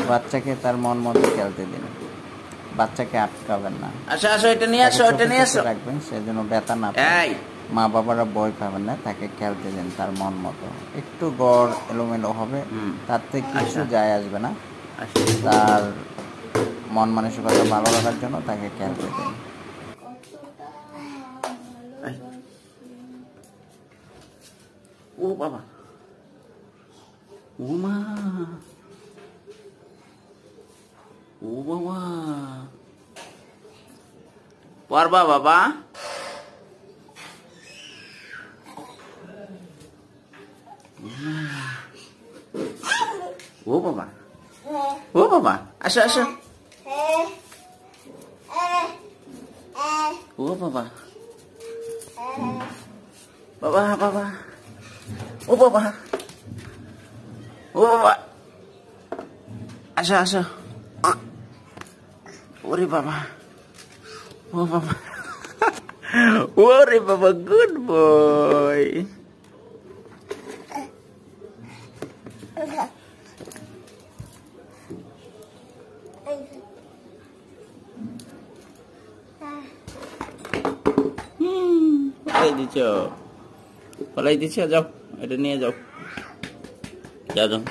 বাচ্চাকে তার মন মতো খেলতে দিন, বাচ্চাকে আটকাবেন না। আসো আসো, এটা নিয়ে আসো, এটা নিয়ে আসো। রাখবেন সেজন্য ব্যথা না পায়, মা বাবারা ভয় পাবেন না, তাকে খেলতে দিন তার মন মতো। একটু গড় এলোমেলো হবে, তার থেকে কিছু যায় আসবে না। তার মন মানসিকতা ভালো রাখার জন্য তাকে খেলতে দিন। ও বাবা, ও মা, ও বাবা, পারবা বাবা? ও বাবা, ও বাবা, আসো আসো। ও বাবা, বাবা বাবা, ও বাবা, ও বাবা, আসো আসো। ওরে বাবা, ও বাবা, ওরে বাবা, গুড বয়। পালাই দিচ্ছ, পালাই দিচ্ছ, যাও এটা নিয়ে যাও, যাও যাও।